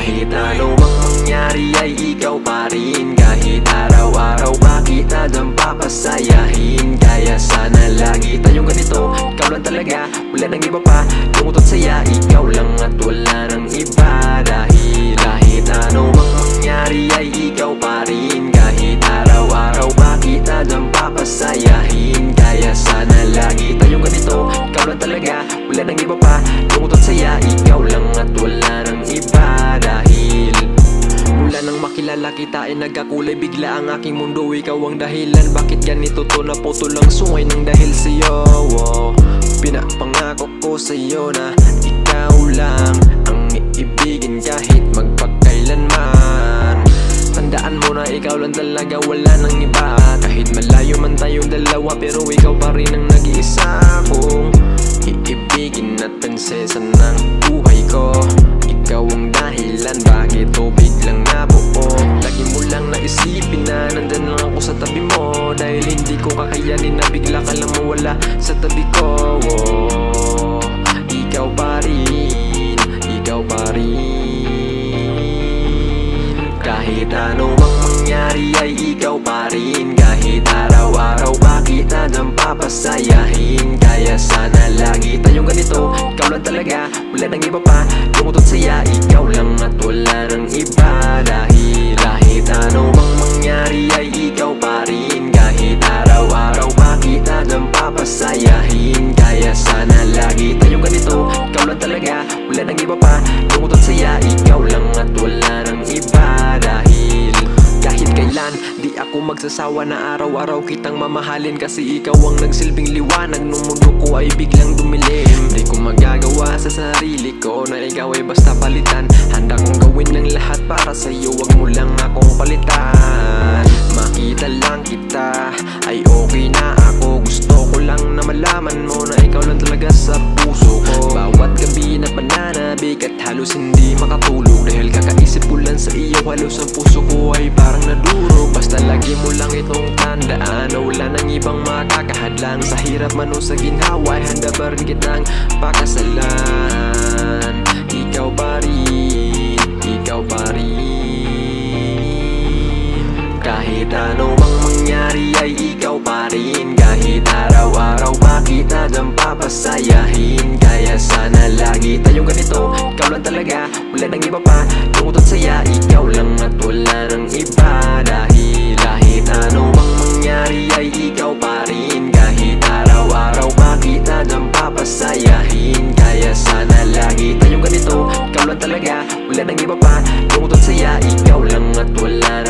Kahit ano mang mangyari ay ikaw pa rin. Kahit araw-araw pa kita dyan papasayahin. Kaya sana lagi tayong ganito, ikaw lang talaga, wala nang iba pa. Lungkot at saya, ikaw lang at wala nang iba. Dahil kahit ano mang mangyari ay ikaw pa rin. Kahit araw-araw pa kita dyan papasayahin. Kaya sana lagi tayong ganito, ikaw lang talaga, wala nang iba pa. Lungkot at saya, ikaw lang at wala nang iba. Dahil mula nang makilala kita ay nagkakulay bigla ang aking mundo. Ikaw ang dahilan, bakit ganito to, naputol ang sungay ng dahil sa'yo. Pinapangako ko sa'yo na ikaw lang ang iibigin kahit magpakailanman. Tandaan mo na ikaw lang talaga, wala nang iba. Kahit malayo man tayong dalawa, pero ikaw pa rin ang nag-iisa kong iibigin at prinsesa ng buhay ko. Ikaw ang dahilan, bakit to biglang nabuo. Lagi mo lang naisipin na nandyan lang ako sa tabi mo. Dahil hindi ko kakayanin na bigla ka lang mawala sa tabi ko. Ikaw pa rin, ikaw pa rin. Kahit ano mang mangyari ay ikaw pa rin. Kahit araw-araw pa kita dyan papasayahin. Kaya sana lagi tayong ganito, ikaw lang talaga, wala nang iba pa. Lungkot at saya, ikaw lang at wala nang iba. Dahil kahit ano mang mangyari ay ikaw pa rin. Kahit araw-araw pa kita dyan papasayahin. Kaya sana lagi tayong ganito, ikaw lang talaga, wala nang iba pa. Lungkot at saya, ikaw lang at wala nang iba. Dahil kahit kailan, di ako magsasawa na araw-araw kitang mamahalin. Kasi ikaw ang nagsilbing liwanag nung mundo ko ay biglang dumilim. Di ko magagawa sa sarili ko na ikaw ay basta palitan. Handa kong gawin ng lahat para sa'yo, wag mo lang akong palitan. Makita lang kita ay okay na ako. Gusto ko lang na malaman mo na ikaw lang talaga sa puso ko. Bawat gabi na pananabik at halos hindi makatulog. Dahil kakaisip ko lang sa iyo, halos ang puso ko ay parang nadurog. Basta lagi mo lang itong tandaan na wala nang ibang makakahadlang. Sa hirap man o sa ginhawa ay handa pa rin kitang pakasalan. Ikaw pa rin, ikaw pa rin. Kahit ano mang mangyari ay ikaw pa rin. Kahit araw-araw pa kita dyan papasayahin. Kaya sana lagi tayong ganito, ikaw lang talaga, wala nang iba pa. Lungkot at saya, ikaw lang at wala nang iba. Dahil kahit ano mang mangyari ay ikaw pa rin. Kahit araw-araw pa kita dyan papasayahin. Kaya sana lagi tayong ganito, ikaw lang talaga, wala nang iba pa. Lungkot at saya, ikaw lang at wala